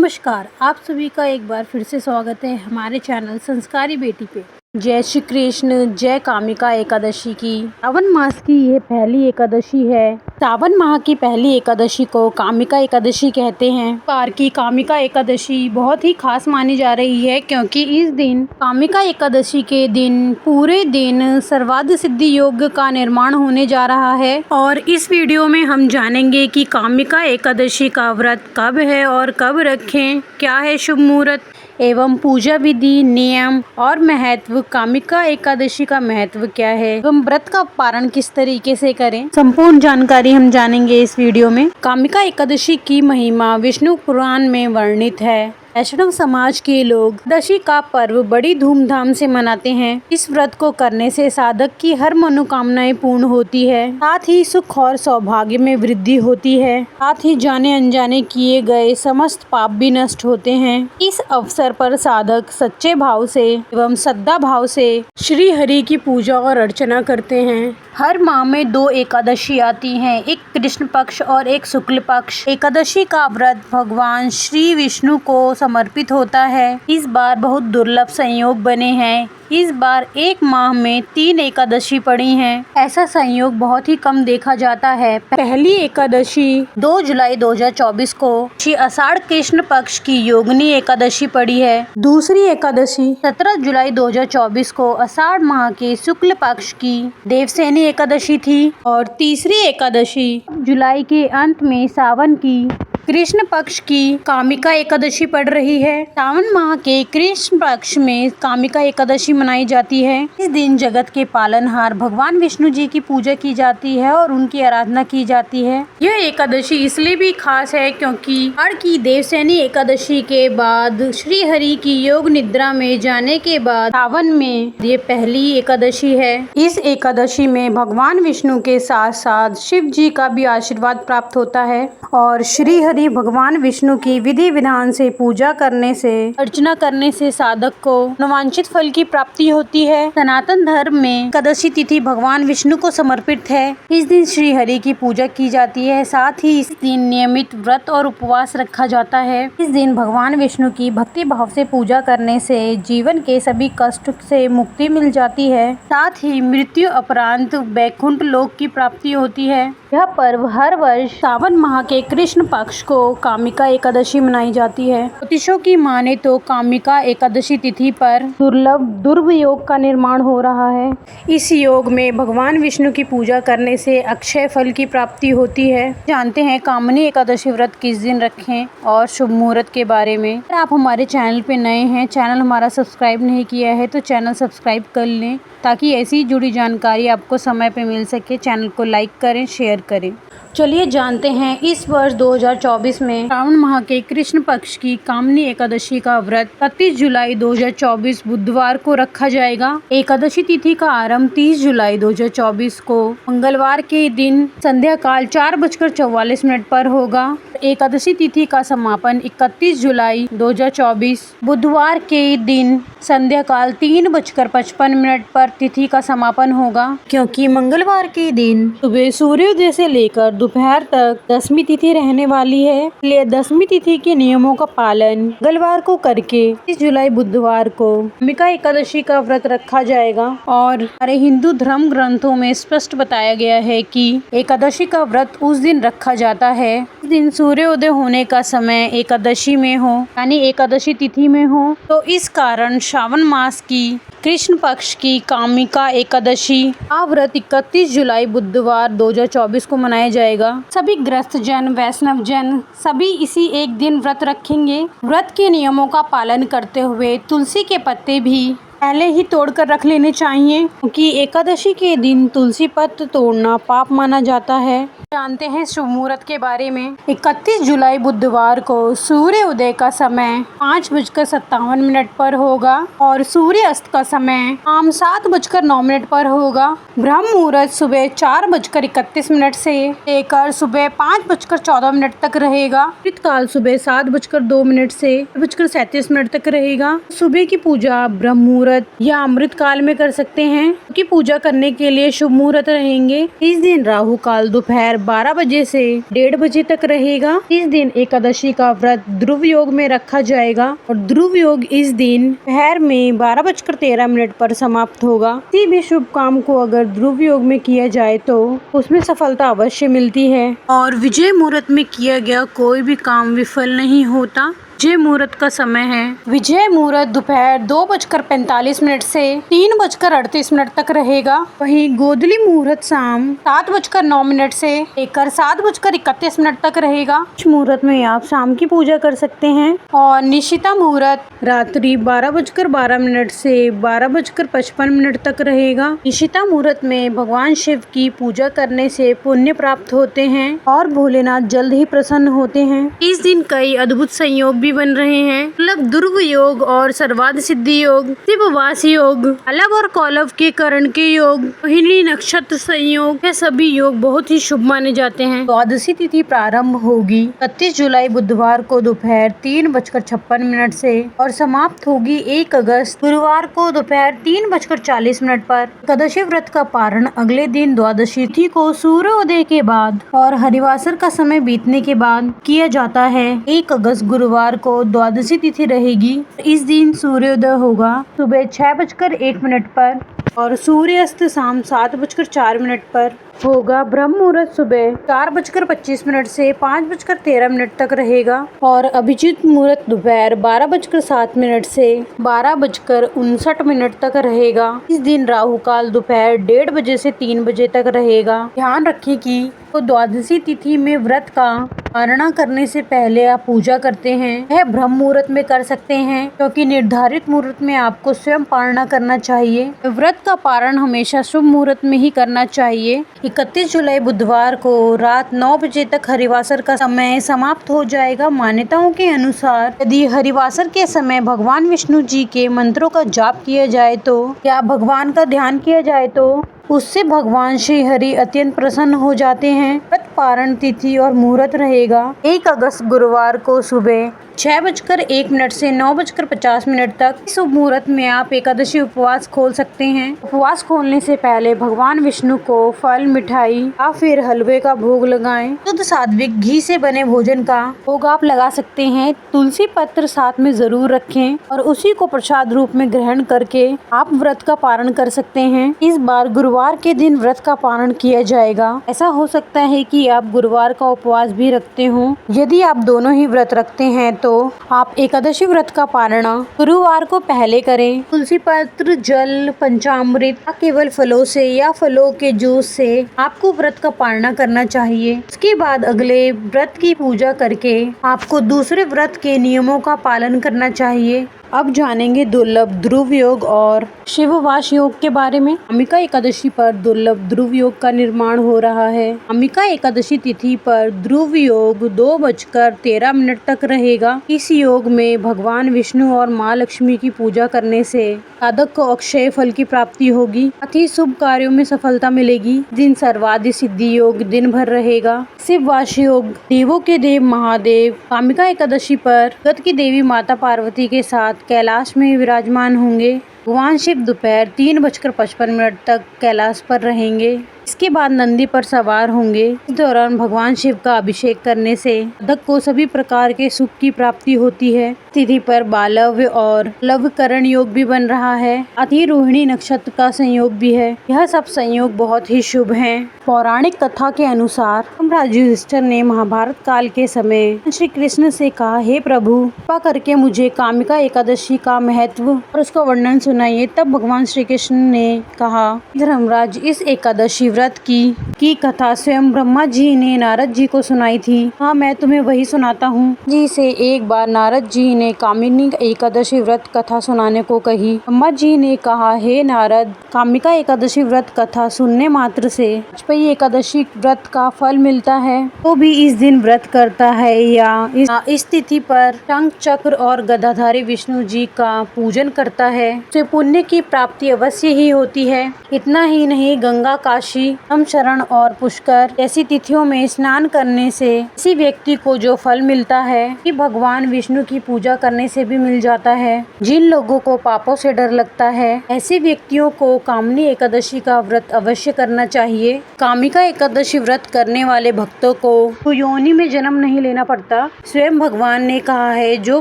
नमस्कार, आप सभी का एक बार फिर से स्वागत है हमारे चैनल संस्कारी बेटी पे। जय श्री कृष्ण। जय कामिका एकादशी की सावन मास की ये पहली एकादशी है। सावन माह की पहली एकादशी को कामिका एकादशी कहते हैं। बार की कामिका एकादशी बहुत ही खास मानी जा रही है क्योंकि इस दिन कामिका एकादशी के दिन पूरे दिन सर्वार्थ सिद्धि योग का निर्माण होने जा रहा है। और इस वीडियो में हम जानेंगे कि कामिका एकादशी का व्रत कब है और कब रखें, क्या है शुभ मुहूर्त एवं पूजा विधि, नियम और महत्व, कामिका एकादशी का महत्व क्या है एवं व्रत का पारण किस तरीके से करें, संपूर्ण जानकारी हम जानेंगे इस वीडियो में। कामिका एकादशी की महिमा विष्णु पुराण में वर्णित है। वैष्णव समाज के लोग एकादशी का पर्व बड़ी धूमधाम से मनाते हैं। इस व्रत को करने से साधक की हर मनोकामनाएं पूर्ण होती है, साथ ही सुख और सौभाग्य में वृद्धि होती है, साथ ही जाने अनजाने किए गए समस्त पाप भी नष्ट होते हैं। इस अवसर पर साधक सच्चे भाव से एवं श्रद्धा भाव से श्री हरि की पूजा और अर्चना करते हैं। हर माह में 2 एकादशी आती हैं, एक कृष्ण पक्ष और एक शुक्ल पक्ष। एकादशी का व्रत भगवान श्री विष्णु को समर्पित होता है। इस बार बहुत दुर्लभ संयोग बने हैं। इस बार एक माह में 3 एकादशी पड़ी हैं। ऐसा संयोग बहुत ही कम देखा जाता है। पहली एकादशी 2 जुलाई 2024 को श्री आषाढ़ कृष्ण पक्ष की योगिनी एकादशी पड़ी है। दूसरी एकादशी 17 जुलाई 2024 को आषाढ़ माह के शुक्ल पक्ष की देवसेनी एकादशी थी और तीसरी एकादशी जुलाई के अंत में सावन की कृष्ण पक्ष की कामिका एकादशी पड़ रही है। सावन माह के कृष्ण पक्ष में कामिका एकादशी मनाई जाती है। इस दिन जगत के पालनहार भगवान विष्णु जी की पूजा की जाती है और उनकी आराधना की जाती है। यह एकादशी इसलिए भी खास है क्योंकि आषाढ़ की देवसेनी एकादशी के बाद श्री हरि की योग निद्रा में जाने के बाद सावन में ये पहली एकादशी है। इस एकादशी में भगवान विष्णु के साथ साथ शिव जी का भी आशीर्वाद प्राप्त होता है और श्री हरि भगवान विष्णु की विधि विधान से पूजा करने से, अर्चना करने से साधक को मनोवांछित फल की प्राप्ति होती है। सनातन धर्म में एकादशी तिथि भगवान विष्णु को समर्पित है। इस दिन श्री हरि की पूजा की जाती है। साथ ही इस दिन नियमित व्रत और उपवास रखा जाता है। इस दिन भगवान विष्णु की भक्ति भाव से पूजा करने से जीवन के सभी कष्ट से मुक्ति मिल जाती है। साथ ही मृत्यु उपरांत वैकुंठ लोक की प्राप्ति होती है। यह पर्व हर वर्ष सावन माह के कृष्ण पक्ष को कामिका एकादशी मनाई जाती है। ज्योतिषों की माने तो कामिका एकादशी तिथि पर दुर्लभ दुर्भ योग का निर्माण हो रहा है। इस योग में भगवान विष्णु की पूजा करने से अक्षय फल की प्राप्ति होती है। जानते हैं कामिनी एकादशी व्रत किस दिन रखें और शुभ मुहूर्त के बारे में। अगर आप हमारे चैनल पे नए हैं, चैनल हमारा सब्सक्राइब नहीं किया है तो चैनल सब्सक्राइब कर लें ताकि ऐसी जुड़ी जानकारी आपको समय पे मिल सके। चैनल को लाइक करें, शेयर करें। चलिए जानते हैं इस वर्ष 2024 में श्रावण माह के कृष्ण पक्ष की कामिनी एकादशी का व्रत 31 जुलाई 2024 बुधवार को रखा जाएगा। एकादशी तिथि का आरंभ 30 जुलाई 2024 को मंगलवार के दिन संध्या काल 4:44 पर होगा। एकादशी तिथि का समापन 31 जुलाई 2024 बुधवार के दिन संध्या काल 3:55 पर तिथि का समापन होगा। क्योंकि मंगलवार के दिन सुबह सूर्योदय से लेकर दोपहर तक दशमी तिथि रहने वाली है, इसलिए दशमी तिथि के नियमों का पालन मंगलवार को करके 30 जुलाई बुधवार को कामिका एकादशी का व्रत रखा जाएगा। और हमारे हिंदू धर्म ग्रंथों में स्पष्ट बताया गया है कि एकादशी का व्रत उस दिन रखा जाता है इस दिन सूर्योदय होने का समय एकादशी में हो, यानी एकादशी तिथि में हो। तो इस कारण श्रावण मास की कृष्ण पक्ष की कामिका एकादशी का व्रत 31 जुलाई बुधवार 2024 को मनाया जाएगा। सभी ग्रस्त जन, वैष्णव जन सभी इसी एक दिन व्रत रखेंगे। व्रत के नियमों का पालन करते हुए तुलसी के पत्ते भी पहले ही तोड़कर रख लेने चाहिए क्योंकि एकादशी के दिन तुलसी पत्र तोड़ना पाप माना जाता है। जानते हैं शुभ मुहूर्त के बारे में। 31 जुलाई बुधवार को सूर्य उदय का समय 5:57 पर होगा और सूर्य अस्त का समय शाम 7:09 पर होगा। ब्रह्म मुहूर्त सुबह 4:31 से लेकर सुबह 5:14 तक रहेगा। अमृत काल सुबह 7:02 से 7:37 तक रहेगा। सुबह की पूजा ब्रह्म मुहूर्त मुहूर्त या अमृत काल में कर सकते हैं, कि पूजा करने के लिए शुभ मुहूर्त रहेंगे। इस दिन राहु काल दोपहर 12 बजे से 1:30 बजे तक रहेगा। इस दिन एकादशी का व्रत ध्रुव योग में रखा जाएगा और ध्रुव योग इस दिन दोपहर में 12:13 पर समाप्त होगा। किसी भी शुभ काम को अगर ध्रुव योग में किया जाए तो उसमें सफलता अवश्य मिलती है और विजय मुहूर्त में किया गया कोई भी काम विफल नहीं होता। विजय मुहूर्त का समय है, विजय मुहूर्त दोपहर 2:45 से 3:38 तक रहेगा। वहीं गोधूली मुहूर्त शाम 7:09 से लेकर 7:31 तक रहेगा। इस मुहूर्त में आप शाम की पूजा कर सकते हैं और निशिता मुहूर्त रात्रि 12:12 से 12:55 तक रहेगा। निशिता मुहूर्त में भगवान शिव की पूजा करने से पुण्य प्राप्त होते हैं और भोलेनाथ जल्द ही प्रसन्न होते हैं। इस दिन कई अद्भुत संयोग भी बन रहे हैं, मतलब ध्रुव योग और सर्वाध सिद्धि योग, शिववास योग, अलव और कौलव के करण के योग, रोहिणी नक्षत्र संयोग, यह सभी योग बहुत ही शुभ माने जाते हैं। द्वादशी तिथि प्रारंभ होगी 31 जुलाई बुधवार को दोपहर 3:56 से और समाप्त होगी 1 अगस्त गुरुवार को दोपहर 3:40 पर। एकादशी व्रत का पारण अगले दिन द्वादशी तिथि को सूर्योदय के बाद और हरिवासर का समय बीतने के बाद किया जाता है। 1 अगस्त गुरुवार को द्वादशी तिथि रहेगी। इस दिन सूर्योदय होगा सुबह 6:01 पर और सूर्यास्त शाम 7:04 पर होगा। ब्रह्म मुहूर्त सुबह 4:25 से 5:13 तक रहेगा और अभिजीत मुहूर्त दोपहर 12:07 से 12:59 तक रहेगा। इस दिन राहु काल दोपहर 1:30 बजे से 3 बजे तक रहेगा। ध्यान रखें कि तो द्वादशी तिथि में व्रत का पारणा करने से पहले आप पूजा करते हैं, यह ब्रह्म मुहूर्त में कर सकते हैं, क्योंकि निर्धारित मुहूर्त में आपको स्वयं पारणा करना चाहिए। व्रत का पारण हमेशा शुभ मुहूर्त में ही करना चाहिए। 31 जुलाई बुधवार को रात 9 बजे तक हरिवासर का समय समाप्त हो जाएगा। मान्यताओं के अनुसार यदि हरिवासर के समय भगवान विष्णु जी के मंत्रों का जाप किया जाए तो या भगवान का ध्यान किया जाए तो उससे भगवान श्री हरि अत्यंत प्रसन्न हो जाते हैं। व्रत पारण तिथि और मुहूर्त रहेगा 1 अगस्त गुरुवार को सुबह 6:01 से 9:50 तक। इस मुहूर्त में आप एकादशी उपवास खोल सकते हैं। उपवास खोलने से पहले भगवान विष्णु को फल, मिठाई या फिर हलवे का भोग लगाएं। शुद्ध सात्विक घी से बने भोजन का भोग आप लगा सकते हैं। तुलसी पत्र साथ में जरूर रखें और उसी को प्रसाद रूप में ग्रहण करके आप व्रत का पारण कर सकते हैं। इस बार गुरुवार के दिन व्रत का पारण किया जाएगा। ऐसा हो सकता है कि आप गुरुवार का उपवास भी रखते हो। यदि आप दोनों ही व्रत रखते हैं तो आप एकादशी व्रत का पारण गुरुवार को पहले करें। तुलसी पत्र, जल, पंचामृत या केवल फलों से या फलों के जूस से आपको व्रत का पारण करना चाहिए। उसके बाद अगले व्रत की पूजा करके आपको दूसरे व्रत के नियमों का पालन करना चाहिए। अब जानेंगे दुर्लभ ध्रुव योग और शिववास योग के बारे में। अम्बिका एकादशी पर दुर्लभ ध्रुव योग का निर्माण हो रहा है। अम्बिका एकादशी तिथि पर ध्रुव योग 2:13 तक रहेगा। इस योग में भगवान विष्णु और माँ लक्ष्मी की पूजा करने से साधक को अक्षय फल की प्राप्ति होगी, अति शुभ कार्यों में सफलता मिलेगी। दिन सर्वाधि सिद्धि योग दिन भर रहेगा। शिववास योग देवों के देव महादेव अम्बिका एकादशी पर जगत की देवी माता पार्वती के साथ कैलाश में विराजमान होंगे। भगवान शिव दोपहर 3:55 तक कैलाश पर रहेंगे। इसके बाद नंदी पर सवार होंगे। इस दौरान भगवान शिव का अभिषेक करने से साधक को सभी प्रकार के सुख की प्राप्ति होती है। तिथि पर बालव्य और लवकरण योग भी बन रहा है। अति रोहिणी नक्षत्र का संयोग भी है। यह सब संयोग बहुत ही शुभ हैं। पौराणिक कथा के अनुसार राजा युधिष्ठिर ने महाभारत काल के समय श्री कृष्ण से कहा, हे प्रभु, कृपा करके मुझे कामिका एकादशी का महत्व और उसका वर्णन सुनाइए। तब भगवान श्री कृष्ण ने कहा, धर्मराज, इस एकादशी व्रत की कथा स्वयं ब्रह्मा जी ने नारद जी को सुनाई थी। हाँ, मैं तुम्हें वही सुनाता हूँ जिसे एक बार नारद जी ने कामिनी एकादशी व्रत कथा सुनाने को कही। ब्रह्मा जी ने कहा, हे नारद, कामिका एकादशी व्रत कथा सुनने मात्र से वाजपेयी एकादशी व्रत का फल मिलता है। तो भी इस दिन व्रत करता है या इस तिथि पर शंख चक्र और गदाधारी विष्णु जी का पूजन करता है, उसे पुण्य की प्राप्ति अवश्य ही होती है। इतना ही नहीं, गंगा, काशी शरण और पुष्कर ऐसी तिथियों में स्नान करने से किसी व्यक्ति को जो फल मिलता है कि भगवान विष्णु की पूजा करने से भी मिल जाता है। जिन लोगों को पापों से डर लगता है ऐसे व्यक्तियों को कामिनी एकादशी का व्रत अवश्य करना चाहिए। कामिका एकादशी व्रत करने वाले भक्तों को योनि में जन्म नहीं लेना पड़ता। स्वयं भगवान ने कहा है, जो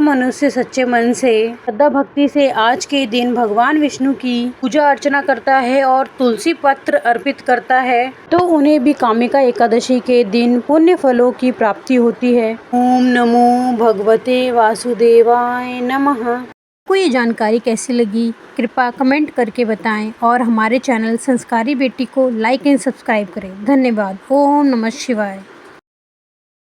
मनुष्य सच्चे मन से श्रद्धा भक्ति से आज के दिन भगवान विष्णु की पूजा अर्चना करता है और तुलसी पत्र अर्पित करता है तो उन्हें भी कामिका एकादशी के दिन पुण्य फलों की प्राप्ति होती है। ओम नमो भगवते वासुदेवाय नमः। आपको ये जानकारी कैसी लगी कृपया कमेंट करके बताएं और हमारे चैनल संस्कारी बेटी को लाइक एंड सब्सक्राइब करें। धन्यवाद। ओम नमः शिवाय।